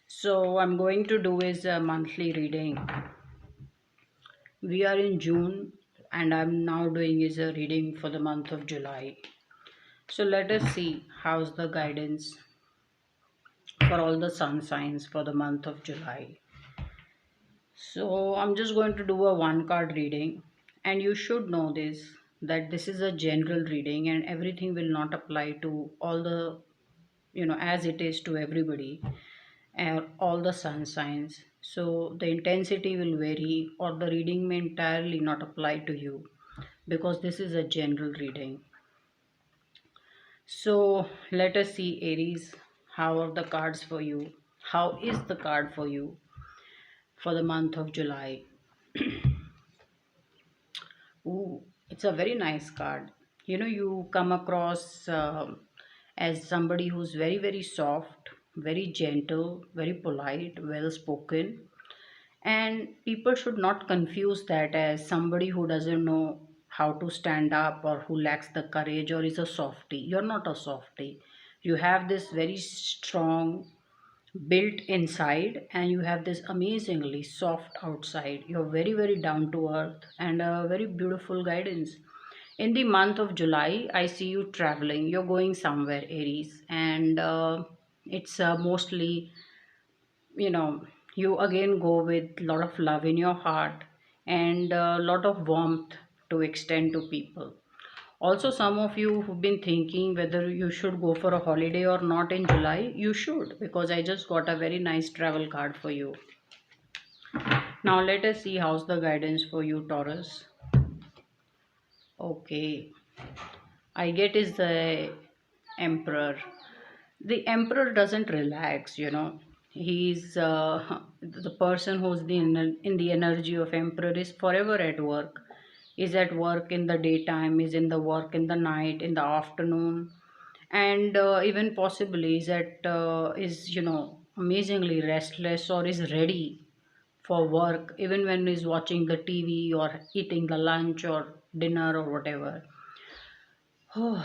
So I'm going to do is a monthly reading. We are in June and I'm now doing is a reading for the month of July. So let us see how's the guidance for all the sun signs for the month of July. So I'm just going to do a one card reading, and you should know this that this is a general reading and everything will not apply to all the as it is to everybody and all the sun signs. So the intensity will vary or the reading may entirely not apply to you because this is a general reading. So let us see, Aries, how are the cards for you? How is the card for you for the month of July? Ooh, it's a very nice card. You come across as somebody who's very, very soft, very gentle, very polite, well spoken. And people should not confuse that as somebody who doesn't know how to stand up or who lacks the courage or is a softie. You're not a softie. You have this very strong built inside and you have this amazingly soft outside. You're very, very down to earth and a very beautiful guidance. In the month of July, I see you traveling. You're going somewhere, Aries, and it's mostly, you again go with a lot of love in your heart and a lot of warmth to extend to people. Also, some of you who've been thinking whether you should go for a holiday or not in July, you should because I just got a very nice travel card for you. Now, let us see how's the guidance for you, Taurus. Okay, I get is the Emperor. The Emperor doesn't relax, He's the person who's in the energy of Emperor is forever at work. Is at work in the daytime, is in the work in the night, in the afternoon, and even possibly is amazingly restless or is ready for work even when he's watching the TV or eating the lunch or dinner or whatever. So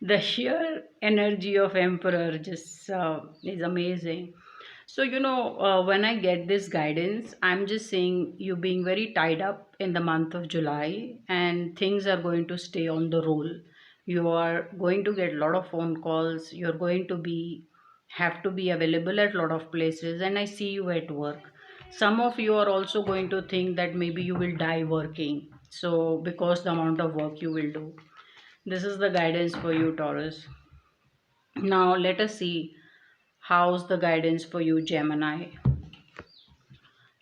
the sheer energy of Emperor just is amazing. So, when I get this guidance, I'm just saying you being very tied up in the month of July and things are going to stay on the roll. You are going to get a lot of phone calls. You're going to have to be available at a lot of places. And I see you at work. Some of you are also going to think that maybe you will die working. So, because the amount of work you will do. This is the guidance for you, Taurus. Now, let us see how's the guidance for you, Gemini.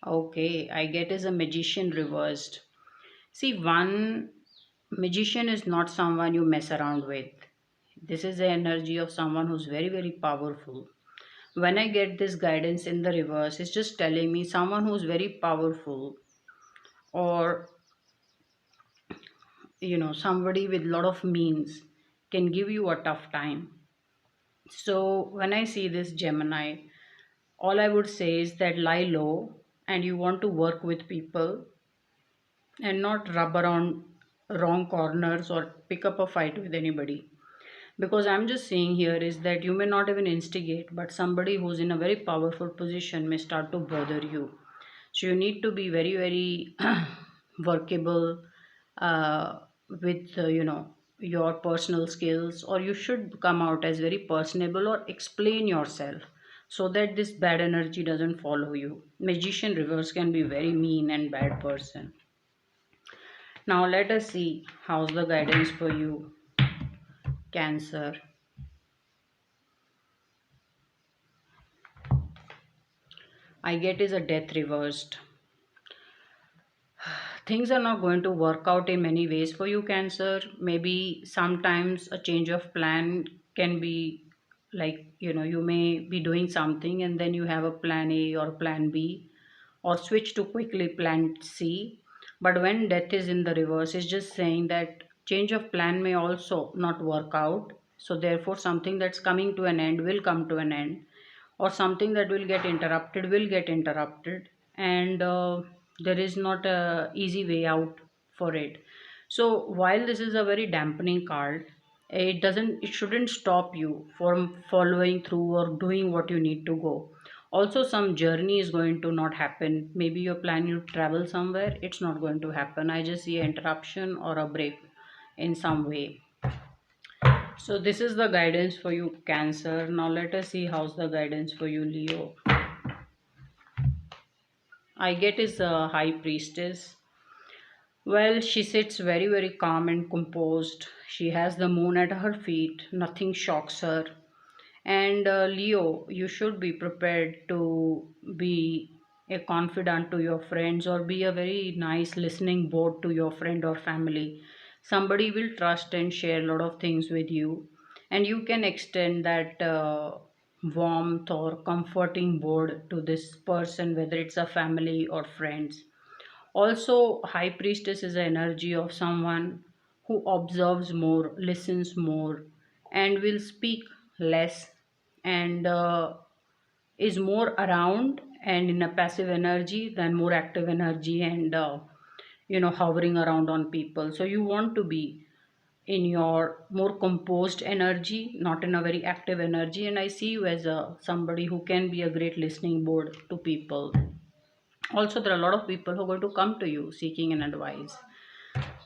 Okay, I get is a magician reversed. See, one magician is not someone you mess around with. This is the energy of someone who's very, very powerful. When I get this guidance in the reverse, it's just telling me someone who's very powerful or somebody with a lot of means can give you a tough time. So when I see this Gemini, all I would say is that lie low and you want to work with people and not rub around wrong corners or pick up a fight with anybody. Because I'm just saying here is that you may not even instigate, but somebody who's in a very powerful position may start to bother you. So you need to be very, very workable with, your personal skills, or you should come out as very personable or explain yourself so that this bad energy doesn't follow you. Magician reverse can be very mean and bad person. Now let us see how's the guidance for you, Cancer. I get is a death reversed. Things are not going to work out in many ways for you, Cancer. Maybe sometimes a change of plan can be like, you may be doing something and then you have a plan A or plan B or switch to quickly plan C. But when death is in the reverse, it's just saying that change of plan may also not work out. So therefore something that's coming to an end will come to an end, or something that will get interrupted, and there is not a easy way out for it. So while this is a very dampening card, It shouldn't stop you from following through or doing what you need to go. Also, some journey is going to not happen. Maybe you're planning to travel somewhere, it's not going to happen. I just see an interruption or a break in some way. So this is the guidance for you, Cancer. Now let us see how's the guidance for you, Leo. I get is a High Priestess. Well, she sits very, very calm and composed. She has the moon at her feet. Nothing shocks her. And Leo, you should be prepared to be a confidant to your friends or be a very nice listening board to your friend or family. Somebody will trust and share a lot of things with you, and you can extend that warmth or comforting board to this person, whether it's a family or friends. Also, High Priestess is the energy of someone who observes more, listens more, and will speak less, and is more around and in a passive energy than more active energy, and hovering around on people. So you want to be in your more composed energy, not in a very active energy. And I see you as a somebody who can be a great listening board to people. Also, there are a lot of people who are going to come to you seeking an advice.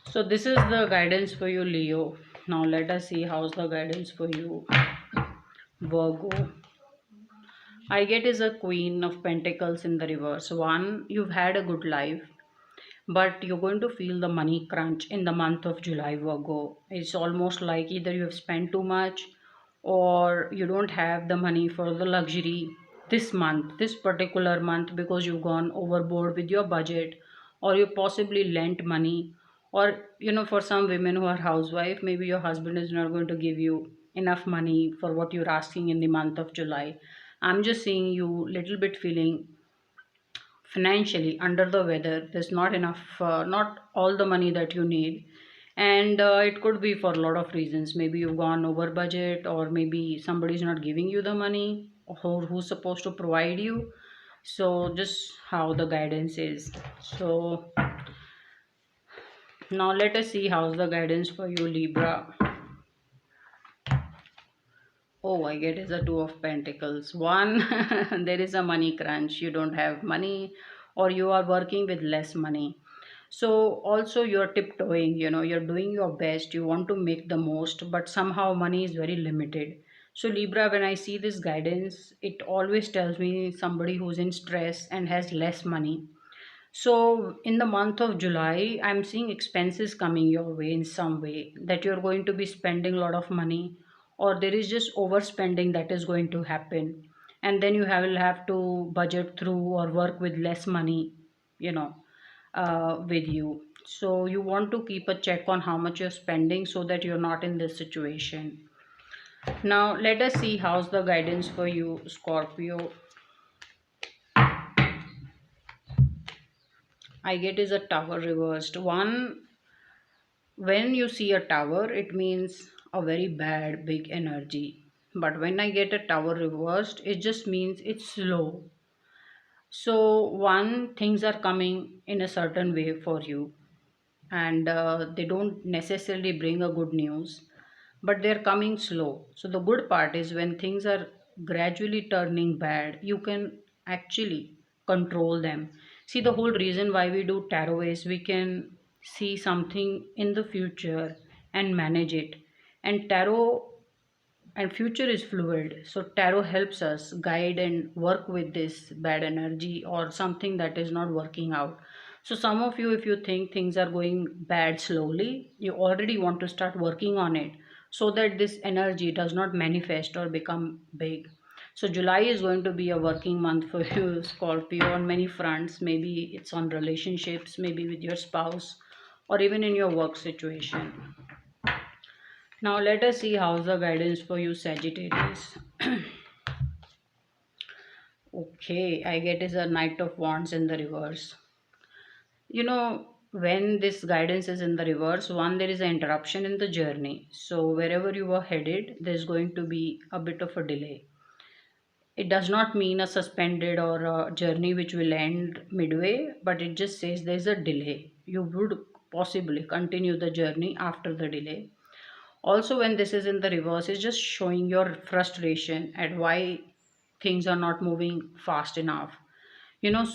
So this is the guidance for you, Leo. Now let us see how's the guidance for you, Virgo. I get is a Queen of Pentacles in the reverse. One, you've had a good life, but you're going to feel the money crunch in the month of July, Virgo. It's almost like either you have spent too much or you don't have the money for the luxury this month, this particular month, because you've gone overboard with your budget, or you possibly lent money, or for some women who are housewife, maybe your husband is not going to give you enough money for what you're asking in the month of July. I'm just seeing you little bit feeling financially under the weather. There's not enough, not all the money that you need. And it could be for a lot of reasons. Maybe you've gone over budget, or maybe somebody's not giving you the money, or who's supposed to provide you. So just how the guidance is. So now let us see how's the guidance for you, Libra. Oh, I get is a Two of Pentacles. One, there is a money crunch. You don't have money, or you are working with less money. So also you're tiptoeing, you're doing your best. You want to make the most, but somehow money is very limited. So Libra, when I see this guidance, it always tells me somebody who's in stress and has less money. So in the month of July, I'm seeing expenses coming your way in some way, that you're going to be spending a lot of money, or there is just overspending that is going to happen. And then will have to budget through or work with less money, you know, with you. So you want to keep a check on how much you're spending so that you're not in this situation. Now let us see how's the guidance for you, Scorpio. I get is a Tower reversed. One, when you see a tower, it means a very bad big energy. But when I get a tower reversed, it just means it's slow. So one, things are coming in a certain way for you, and they don't necessarily bring a good news, but they're coming slow. So the good part is when things are gradually turning bad, you can actually control them. See, the whole reason why we do tarot is we can see something in the future and manage it. And tarot and future is fluid, so tarot helps us guide and work with this bad energy or something that is not working out. So some of you, if you think things are going bad slowly, you already want to start working on it so that this energy does not manifest or become big. So July is going to be a working month for you, Scorpio, on many fronts. Maybe it's on relationships, maybe with your spouse, or even in your work situation. Now let us see how's the guidance for you, Sagittarius. Okay, I get is a Knight of Wands in the reverse. When this guidance is in the reverse, one, there is an interruption in the journey. So wherever you were headed, there's going to be a bit of a delay. It does not mean a suspended or a journey which will end midway, but it just says there's a delay. You would possibly continue the journey after the delay. Also, when this is in the reverse, it's just showing your frustration at why things are not moving fast enough.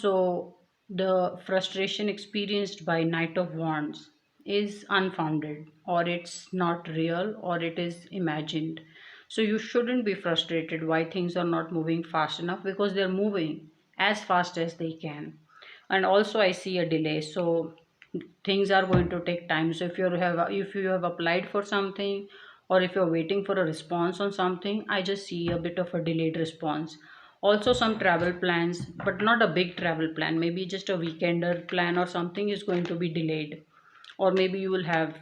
So the frustration experienced by Knight of Wands is unfounded, or it's not real, or it is imagined. So you shouldn't be frustrated why things are not moving fast enough, because they're moving as fast as they can. And also I see a delay, so things are going to take time. So if you have applied for something, or if you're waiting for a response on something, I just see a bit of a delayed response. Also some travel plans, but not a big travel plan, maybe just a weekender plan or something, is going to be delayed. Or maybe you will have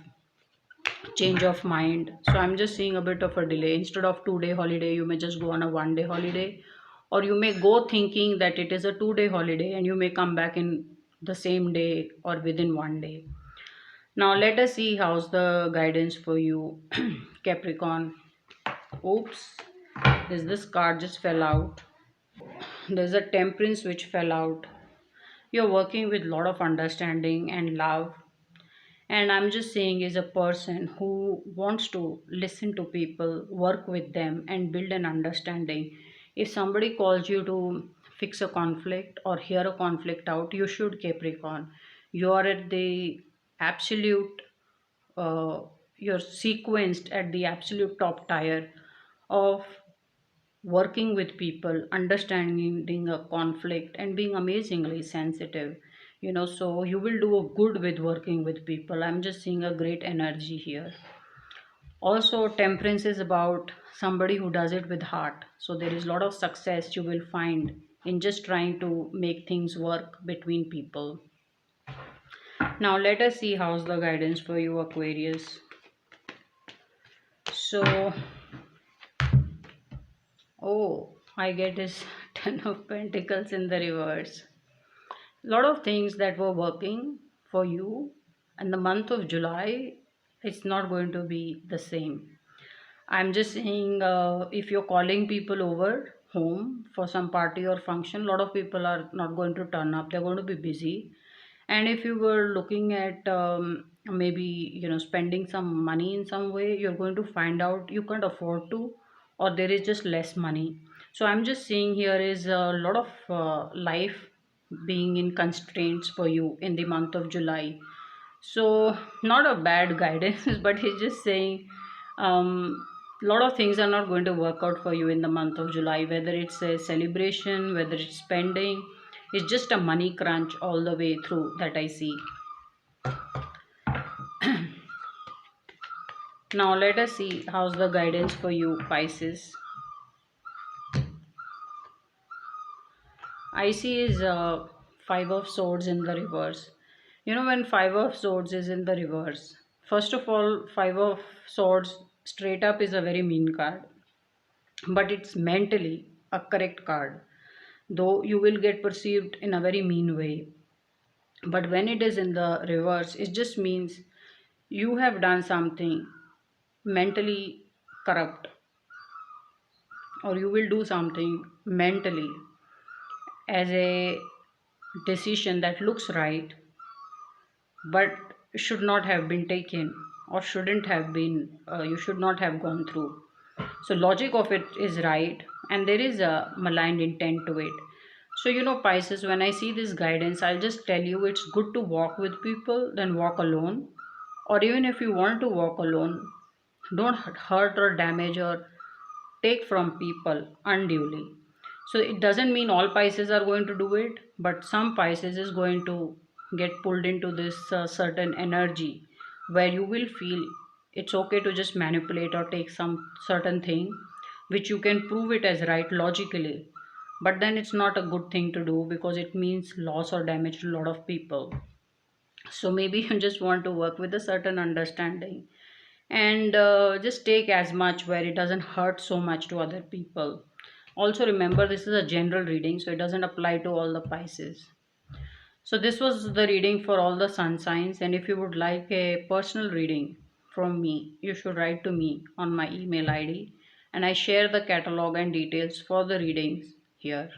change of mind. So I'm just seeing a bit of a delay. Instead of 2-day holiday, you may just go on a 1-day holiday, or you may go thinking that it is a 2-day holiday, and you may come back in the same day or within 1 day. Now let us see how's the guidance for you, Capricorn. Oops, this card just fell out. There's a Temperance which fell out. You're working with a lot of understanding and love. And I'm just saying, is a person who wants to listen to people, work with them, and build an understanding. If somebody calls you to fix a conflict or hear a conflict out, you should, Capricorn. You are at the absolute uh, you're sequenced at the absolute top tier of working with people, understanding a conflict, and being amazingly sensitive. So you will do a good with working with people. I'm just seeing a great energy here. Also, Temperance is about somebody who does it with heart. So there is a lot of success you will find in just trying to make things work between people. Now let us see how's the guidance for you, Aquarius. So, oh, I get this Ten of Pentacles in the reverse. A lot of things that were working for you in the month of July, it's not going to be the same. I'm just saying, if you're calling people over home for some party or function, a lot of people are not going to turn up. They're going to be busy. And if you were looking at maybe spending some money in some way, you're going to find out you can't afford to, or there is just less money. So I'm just seeing here is a lot of life being in constraints for you in the month of July. So not a bad guidance, but he's just saying a lot of things are not going to work out for you in the month of July, whether it's a celebration, whether it's spending. It's just a money crunch all the way through that I see. Now let us see how's the guidance for you, Pisces. I see is Five of Swords in the reverse. When Five of Swords is in the reverse, first of all, Five of Swords straight up is a very mean card, but it's mentally a correct card, though you will get perceived in a very mean way. But when it is in the reverse, it just means you have done something mentally corrupt, or you will do something mentally as a decision that looks right but should not have been taken, or shouldn't have been, you should not have gone through. So logic of it is right, and there is a malign intent to it. So Pisces, when I see this guidance, I'll just tell you, it's good to walk with people than walk alone. Or even if you want to walk alone, don't hurt or damage or take from people unduly. So it doesn't mean all Pisces are going to do it, but some Pisces is going to get pulled into this certain energy where you will feel it's okay to just manipulate or take some certain thing which you can prove it as right logically. But then it's not a good thing to do, because it means loss or damage to a lot of people. So maybe you just want to work with a certain understanding, and just take as much where it doesn't hurt so much to other people. Also remember, this is a general reading, so it doesn't apply to all the Pisces. So this was the reading for all the sun signs, and if you would like a personal reading from me, you should write to me on my email ID, and I share the catalog and details for the readings here.